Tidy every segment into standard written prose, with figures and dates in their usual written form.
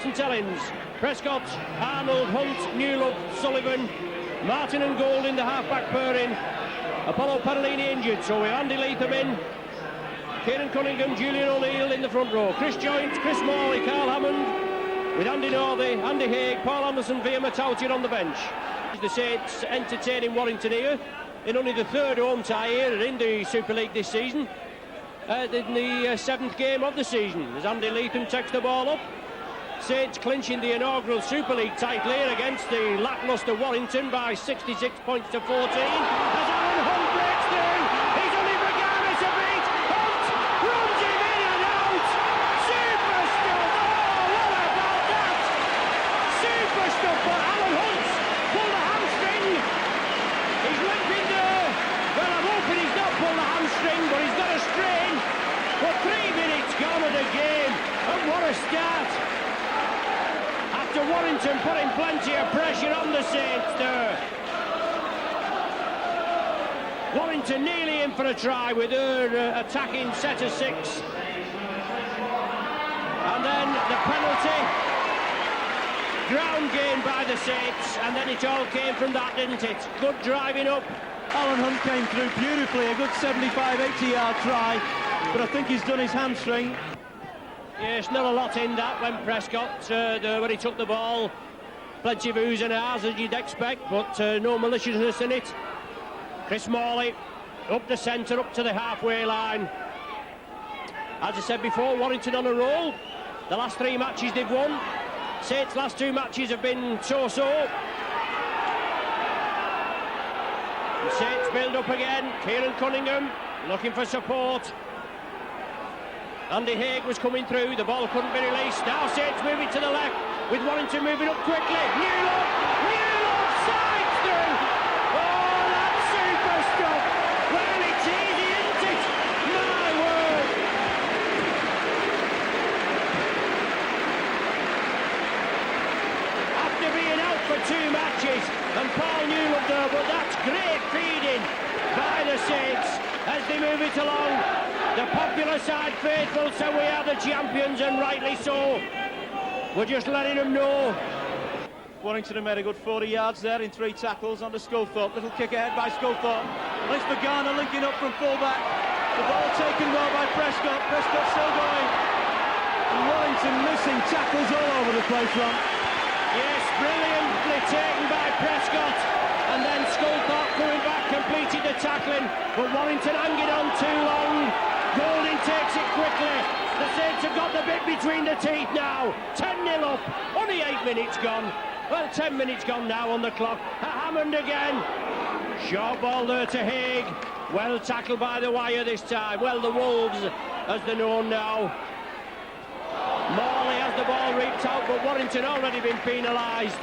St Helens. Prescott, Arnold, Hunt, Newlove, Sullivan, Martin and Gould in the half-back pairing. Apollo Parolini injured, so we Andy Leatham in. Kieran Cunningham, Julian O'Neill in the front row. Chris Joynt, Chris Morley, Carl Hammond, with Andy Northey, Andy Haig, Paul Anderson, Via Matautia on the bench. The Saints entertaining Warrington here in only the third home tie here in the Super League this season. In the seventh game of the season, as Andy Leatham takes the ball up. Saints clinching the inaugural Super League title here against the lacklustre Warrington by 66 points to 14. As Alan Hunte breaks through, he's only regardless of it. Hunt runs him in and out. Super stuff. Oh, what about that? Super stuff. But Alan Hunt pulled a hamstring. He's limping there. Well, I'm hoping he's not pulled a hamstring, but he's got a strain. For 3 minutes gone of the game, and what a start. After Warrington putting plenty of pressure on the Saints there. Warrington nearly in for a try with their attacking set of 6. And then the penalty. Ground gained by the Saints, and then it all came from that, didn't it? Good driving up. Alan Hunt came through beautifully, a good 75, 80-yard try, but I think he's done his hamstring. Yes, not a lot in that when Prescott, when he took the ball. Plenty of oohs and ahs as you'd expect, but no maliciousness in it. Chris Morley up the centre, up to the halfway line. As I said before, Warrington on a roll. The last 3 matches they've won. Saints' last 2 matches have been so-so. The Saints build up again. Kieran Cunningham looking for support. Andy Haig was coming through, the ball couldn't be released. Now Saints moving to the left, with Warrington moving up quickly. Newlove sides through. Oh, that's super stuff. Well, it's easy, isn't it? My word. After being out for 2 matches, and Paul Newlove there, but that's great feeding by the Saints as they move it along. The popular side faithful say we are the champions, and rightly so. We're just letting them know. Warrington have made a good 40 yards there in 3 tackles onto Sculthorpe. Little kick ahead by Sculthorpe. It's Garner linking up from full-back. The ball taken well by Prescott. Prescott still going. And Warrington missing tackles all over the place, Ron. Yes, brilliantly taken by Prescott. And then Sculthorpe coming back, completed the tackling. But Warrington hanging on too long. Golding takes it quickly. The Saints have got the bit between the teeth now. 10-0 up. Only 8 minutes gone. Well, 10 minutes gone now on the clock. Hammond again. Short ball there to Haig. Well tackled by the wire this time. Well, the Wolves, as they're known now. Morley has the ball reaped out, but Warrington already been penalised.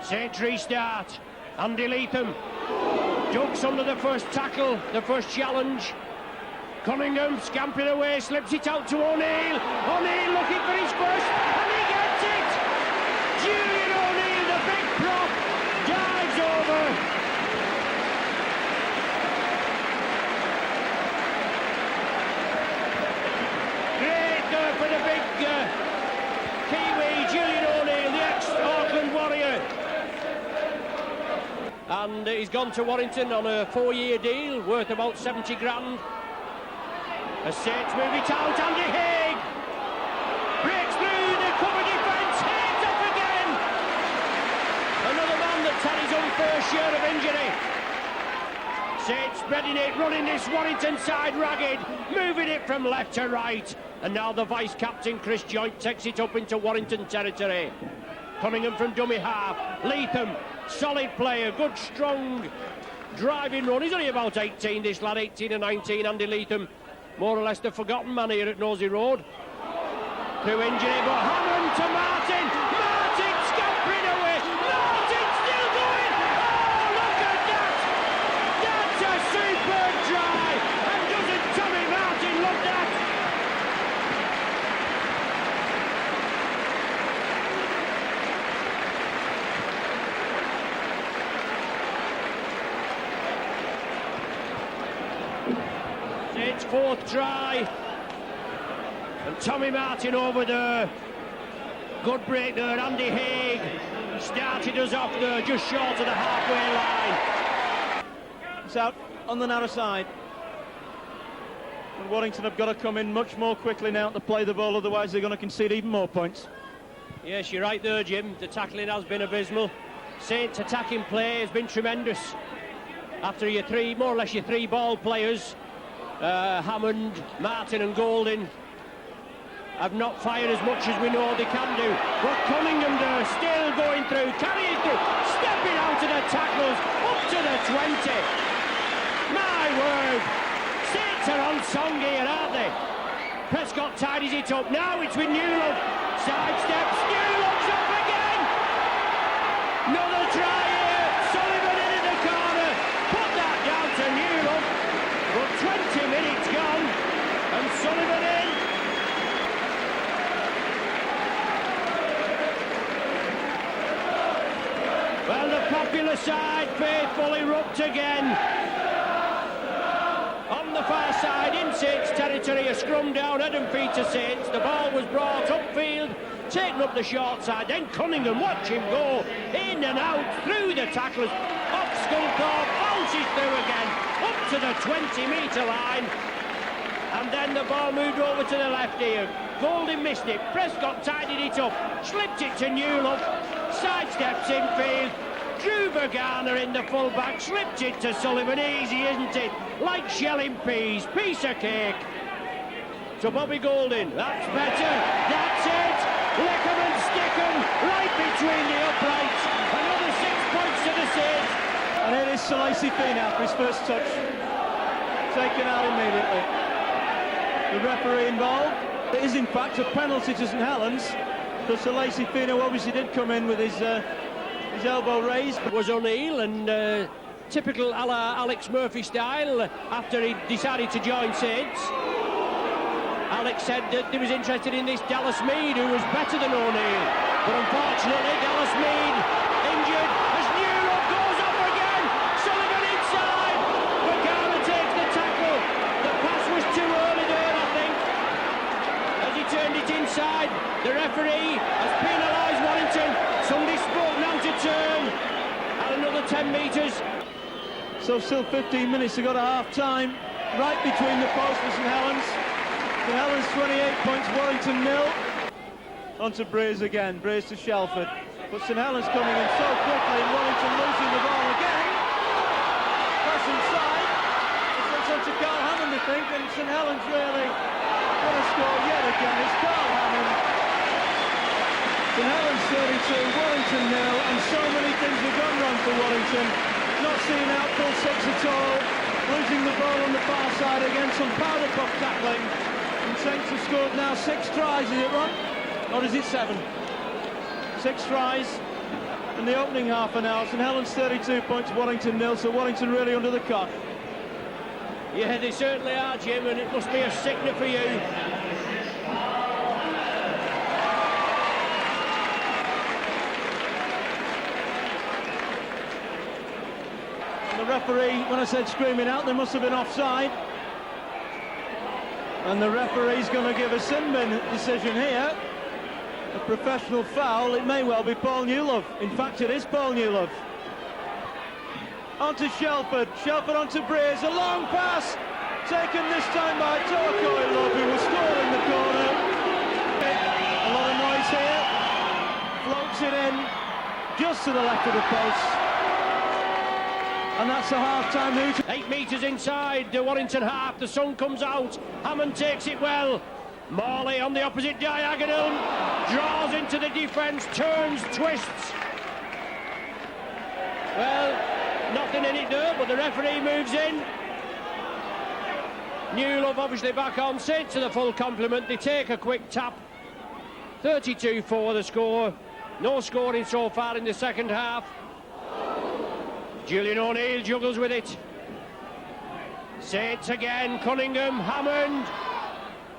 Saints restart. Andy Leatham ducks under the first tackle, the first challenge. Cunningham scampering away, slips it out to O'Neill. O'Neill looking for his first, and he gets it! Julian O'Neill, the big prop, dives over. Great there for the big Kiwi, Julian O'Neill, the ex-Auckland Warrior. And he's gone to Warrington on a 4-year deal worth about 70 grand. As Saints move it out, Andy Haig breaks through the cover defence, Haig's up again. Another man that's had his unfair share of injury. Saints spreading it, running this Warrington side ragged, moving it from left to right. And now the vice-captain, Chris Joynt, takes it up into Warrington territory. Cunningham from dummy half. Leatham, solid player, good, strong, driving run. He's only about 18, this lad, 18 and 19, Andy Leatham. More or less the forgotten man here at Nosey Road. Through injury, but Hammond to Martin. Martin scampering away. Martin still going. Oh, look at that. That's a superb try. And doesn't Tommy Martin look that? It's 4th try, and Tommy Martin over there. Good break there, Andy Haig started us off there, just short of the halfway line. It's out on the narrow side. And Warrington have got to come in much more quickly now to play the ball, otherwise they're going to concede even more points. Yes, you're right there, Jim. The tackling has been abysmal. Saints' attacking play has been tremendous. After your three, more or less your three ball players, Hammond, Martin and Golding, have not fired as much as we know they can do. But Cunningham there, still going through, carrying through, stepping out of the tackles, up to the 20. My word, Saints are on song here, aren't they? Prescott tidies it up, now it's with Newlove, sidesteps, Newlove's up again! Another try here, Sullivan in the corner, put that down to Newlove, but 20 minutes gone, and Sullivan in. Well, the popular side faithful erupt again. On the far side, in Saints territory, a scrum down, head and feet to Saints. The ball was brought upfield, taken up the short side. Then Cunningham, watch him go, in and out, through the tacklers. Off Scunthorpe, bounces through again, up to the 20-metre line. And then the ball moved over to the left here. Golding missed it, Prescott tidied it up, slipped it to Newlove, sidesteps infield, Drew Bergana in the full-back, slipped it to Sullivan, easy isn't it? Like shelling peas, piece of cake. To Bobby Golding, that's better, that's it! Lickerman Stickham, right between the uprights, another 6 points to the Saints. And it is Salacey Finau for his first touch, taken out immediately. The referee involved. It is in fact a penalty to St Helens, because Salacey Finau obviously did come in with his elbow raised. It was O'Neill, and typical a la Alex Murphy style, after he decided to join Saints, Alex said that he was interested in this Dallas Mead, who was better than O'Neill, but unfortunately Dallas Mead injured as Newlove goes off again. Sullivan inside, Bergana takes the tackle. The pass was too early there, I think, as he turned it inside. The referee has penalised Warrington. Somebody spoke now to turn, and another 10 metres. So still 15 minutes to go to half-time, right between the posts for St Helens. St Helens 28 points, Warrington 0. On to Braze again, Braze to Shelford. But St Helens coming in so quickly, and Warrington losing the ball again. Pass inside, it's on to Carl Hammond, I think, and St Helens really going to score yet again. It's Carl Hammond. St Helens 32, Warrington 0, and so many things have gone wrong for Warrington. Not seeing out full six at all, losing the ball on the far side again, some powder puff tackling. And Saints have scored now 6 tries, is it Ron? Or is it 7? 6 tries in the opening half an hour. St Helens 32 points, Warrington 0, so Warrington really under the cosh. Yeah, they certainly are, Jim, and it must be a sickener for you. The referee, when I said screaming out, they must have been offside. And the referee's going to give a sin bin decision here. A professional foul. It may well be Paul Newlove. In fact, it is Paul Newlove. On to Shelford. Shelford on to Braze. A long pass. Taken this time by Torquay Love, who will score in the corner. A lot of noise here. Floats it in just to the left of the post. And that's a half-time hoot. 8 metres inside the Warrington half. The sun comes out. Hammond takes it well. Morley on the opposite diagonal. Draws into the defence. Turns, twists. Well, nothing in it there, but the referee moves in. Newlove obviously back on. Saints to the full complement. They take a quick tap. 32-4 the score. No scoring so far in the second half. Julian O'Neill juggles with it. Saints again, Cunningham, Hammond.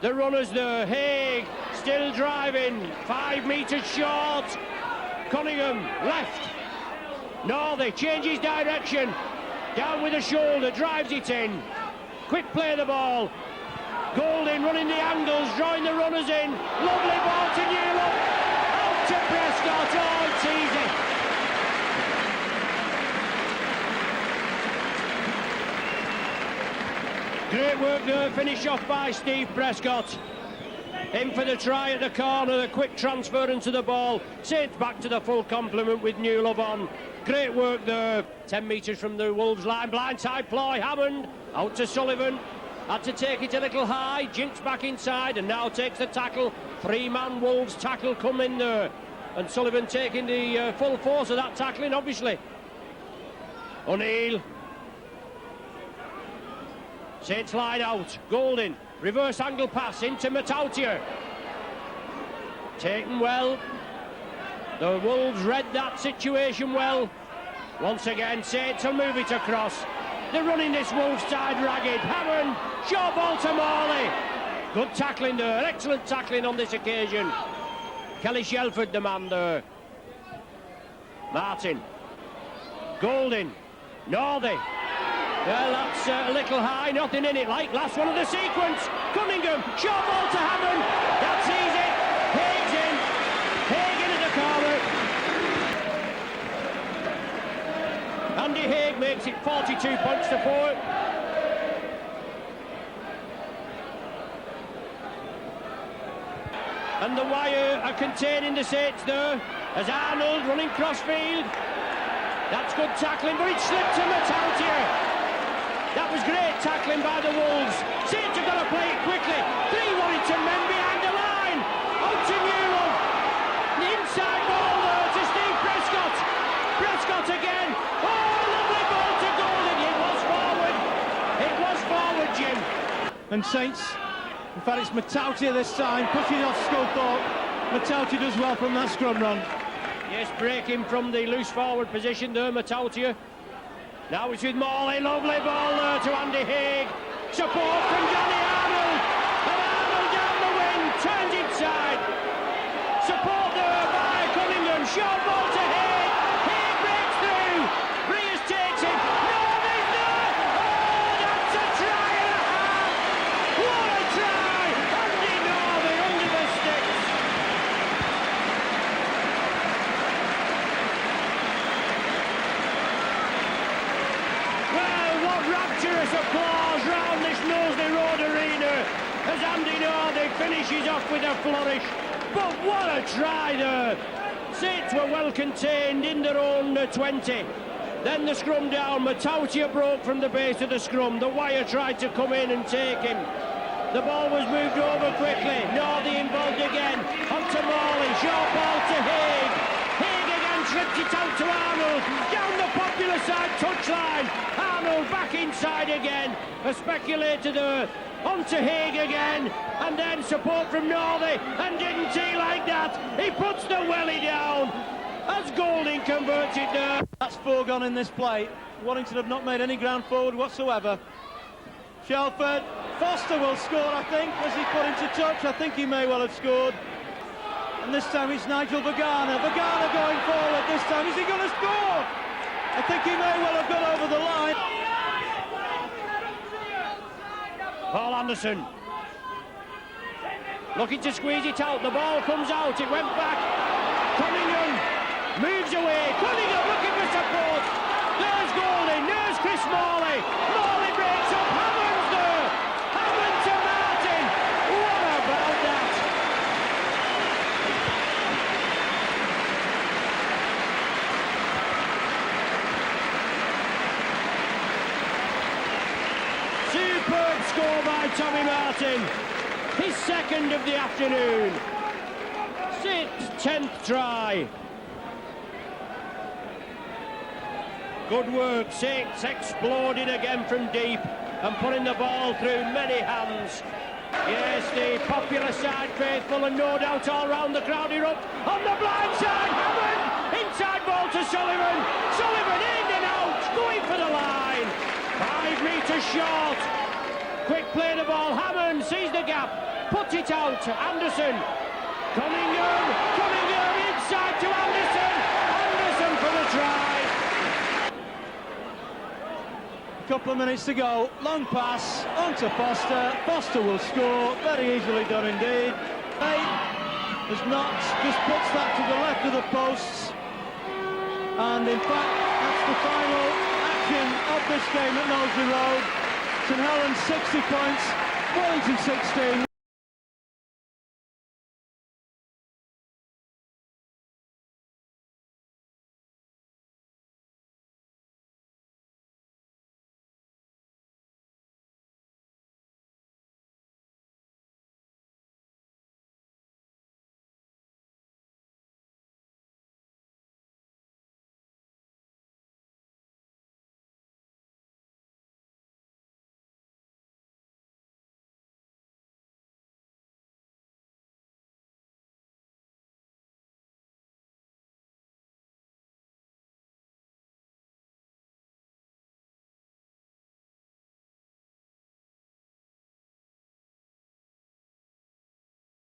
The runners there, Haig still driving, 5 metres short. Cunningham, left. Northey changes direction. Down with the shoulder, drives it in. Quick play the ball. Golding running the angles, drawing the runners in. Lovely ball to Newlove. Out to Prescott. Oh, it's easy. Great work there, finish off by Steve Prescott. In for the try at the corner, the quick transfer into the ball. Saints back to the full complement with New Love on. Great work there. 10 metres from the Wolves line, blindside ploy, Hammond, out to Sullivan. Had to take it a little high, Jinks back inside and now takes the tackle. Three-man Wolves tackle come in there. And Sullivan taking the full force of that tackling, obviously. O'Neill. Saints line out, Golding, reverse angle pass into Matautia. Taken well. The Wolves read that situation well. Once again, Saints will move it across. They're running this Wolves side ragged. Hammond, short ball to Morley. Good tackling there, excellent tackling on this occasion. Kelly Shelford, the man there. Martin. Golding. Northey. Well, that's a little high, nothing in it like last one of the sequence. Cunningham, short ball to Hammond. That's easy. Haig's in. Haig in at the corner. Andy Haig makes it 42 points to 4. And the Wire are containing the Saints there. As Arnold running crossfield. That's good tackling, but it slipped to Matautia. That was great tackling by the Wolves. Saints have got to play it quickly. 3 Warrington men behind the line. Out to Newell. The inside ball there to Steve Prescott. Prescott again. Oh, lovely ball to Golding. It was forward. It was forward, Jim. And Saints, in fact it's Matautia this time, pushing off Sculthorpe. Matautia does well from that scrum run. Yes, breaking from the loose forward position there, Matautia. Now it's with Morley, lovely ball there to Andy Haig. Support from Johnny Arnold. And Arnold down the wing, turns inside. Support there by Cunningham, short ball to Haig. Haig breaks through. Breers takes it. Northey's there. Oh, that's a try and a half. What a try. Andy Northey under the sticks. Rapturous applause round this Knowsley Road arena as Andy Northey finishes off with a flourish. But what a try there! Saints were well contained in their own 20. Then the scrum down, Matautia broke from the base of the scrum. The Wire tried to come in and take him. The ball was moved over quickly. Northey involved again. Onto Morley, short ball to Haig. Haig again tripped it out to Arnold. Down the popular side touchline. Arnold back inside again. A speculator there. Onto Haig again. And then support from Northey. And didn't he like that? He puts the welly down. As Golding converts it there. That's 4 gone in this play. Warrington have not made any ground forward whatsoever. Shelford. Foster will score, I think. Was he put into touch? I think he may well have scored. And this time it's Nigel Vagana. Vagana going forward this time. Is he going to score? I think he may well have got over the line. Paul Anderson. Looking to squeeze it out. The ball comes out. It went back. Cunningham moves away. Cunningham looking for support. There's Golding. There's Chris Morley. Morley breaks up. Hammond's there. Hammond to Martin. What about that? Superb score by Tommy Martin. His second of the afternoon. Saints' 10th try. Good work. Saints exploded again from deep and putting the ball through many hands. Yes, the popular side faithful and no doubt all round the crowd erupt. On the blind side, Hammond! Inside ball to Sullivan. Sullivan in and out, going for the line. 5 metres short. Quick play the ball. Hammond sees the gap. Puts it out to Anderson. Cunningham inside to Anderson. Anderson for the try. A couple of minutes to go. Long pass onto Foster. Foster will score. Very easily done indeed. as Knox just puts that to the left of the posts. And in fact, that's the final action of this game at Knowsley Road. St Helens 60 points, Warrington 16.